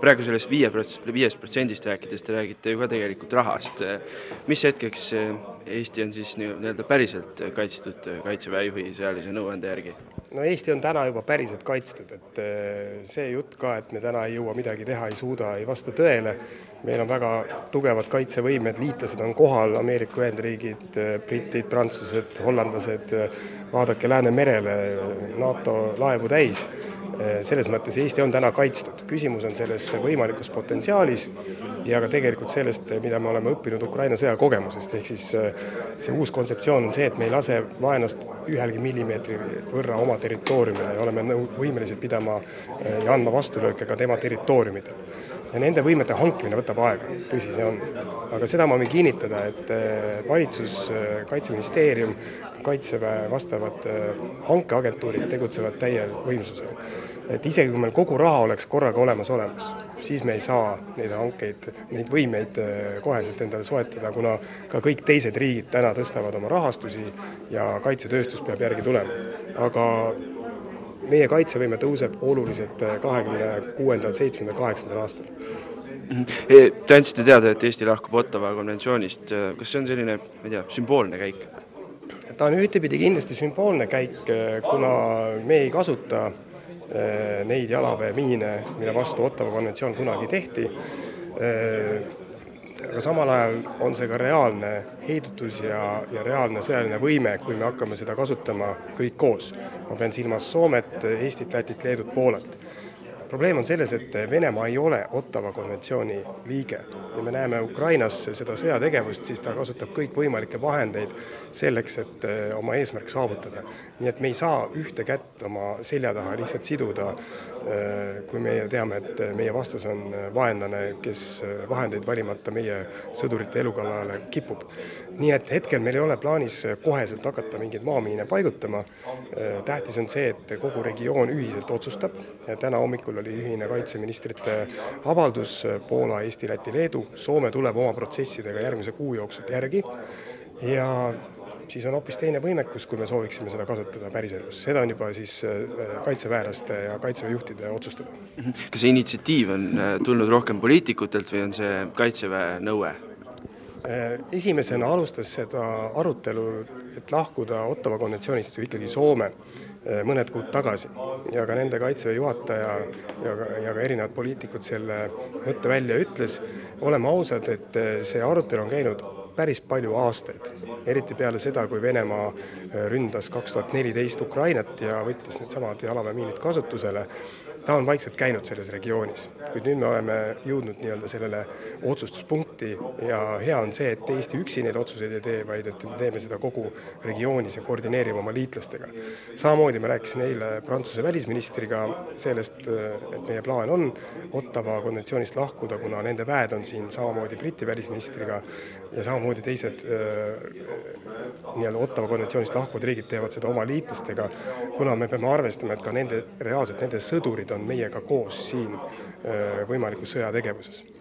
praegu sellest 5% rääkides te räägite ju ka tegelikult rahast. Mis hetkeks Eesti on siis nii-öelda päriselt kaitstud Kaitseväe juhi sõjalise nõuande järgi? No Eesti on täna juba päriselt kaitstud, et see jutt ka, et me täna ei jõua midagi teha, ei suuda, ei vasta tõele. Meil on väga tugevad kaitsevõimed, liitlased on kohal, Ameerika Ühendriigid, britid, prantslased, hollandlased, vaadake Läänemerele, NATO laevu täis. Selles mõttes Eesti on täna kaitstud. Küsimus on selles võimalikus potentsiaalis ja ka tegelikult sellest, mida me oleme õppinud Ukraina sõja kogemusest. Ehk siis see uus kontseptsioon on see, et me ei lase vaenlast ühelgi millimeetri võrra oma territooriumile ja oleme võimelised pidama ja andma vastulööke ka tema territooriumidel. Ja nende võimete hankimine võtab aega, tõsi see on. Aga seda ma võin kinnitada, et valitsus, Kaitseministeerium, Kaitseväe vastavad hankeagentuurid tegutsevad täiel võimsusel. Et isegi kui meil kogu raha oleks korraga olemas, siis me ei saa neid hankeid, neid võimeid koheselt endale soetada, kuna ka kõik teised riigid täna tõstavad oma rahastusi ja kaitsetööstus peab järgi tulema. Aga meie kaitsevõime tõuseb oluliselt 26., 7., 8. aastal. Te andsite teada, et Eesti lahkub Ottawa konventsioonist. Kas see on selline, ma ei tea, sümboolne käik? Ta on ühtepidi kindlasti sümboolne käik, kuna me ei kasuta neid jalaväemiine, mille vastu Ottawa konventsioon kunagi tehti. Aga samal ajal on see ka reaalne heidutus ja reaalne sõjaline võime, kui me hakkame seda kasutama kõik koos. Ma pean silmas Soomet, Eestit, Lätit, Leedut, Poolat. Probleem on selles, et Venemaa ei ole Ottawa konventsiooni liige ja me näeme Ukrainas seda sõjategevust, siis ta kasutab kõik võimalikke vahendeid selleks, et oma eesmärk saavutada. Nii et me ei saa ühte kätt oma selja taha lihtsalt siduda, kui me teame, et meie vastas on vaenlane, kes vahendeid valimata meie sõdurite elukallale kipub. Nii et hetkel meil ei ole plaanis koheselt hakata mingeid maamiine paigutama. Tähtis on see, et kogu regioon ühiselt otsustab. Täna hommikul oli ühine kaitseministrite avaldus Poola, Eesti, Läti, Leedu. Soome tuleb oma protsessidega järgmise kuu jooksul järgi ja siis on hoopis teine võimekus, kui me sooviksime seda kasutada päriselus. Seda on juba siis kaitseväelaste ja kaitseväejuhtide otsustada. Kas see initsiatiiv on tulnud rohkem poliitikutelt või on see kaitseväe nõue? Esimesena alustas seda arutelu, et lahkuda Ottawa konventsioonist ju ikkagi Soome mõned kuud tagasi ja ka nende kaitseväe juhataja ja ka erinevad poliitikud selle mõtte välja ütles. Oleme ausad, et see arutelu on käinud päris palju aastaid, eriti peale seda, kui Venemaa ründas 2014 Ukrainat ja võttis need samad jalaväemiinid kasutusele. Ta on vaikselt käinud selles regioonis, kuid nüüd me oleme jõudnud sellele otsustuspunkti ja hea on see, et Eesti üksi neid otsuseid ei tee, vaid et me teeme seda kogu regioonis ja koordineerime oma liitlastega. Samamoodi ma rääkisin eile Prantsuse välisministriga sellest, et meie plaan on Ottawa konventsioonist lahkuda, kuna nende väed on siin samamoodi Briti välisministriga ja samamoodi teised Ottawa konventsioonist lahkuvad riigid teevad seda oma liitlastega, kuna me peame arvestama, et ka reaalselt nende sõdurid on meiega koos siin võimalikus sõjategevuses.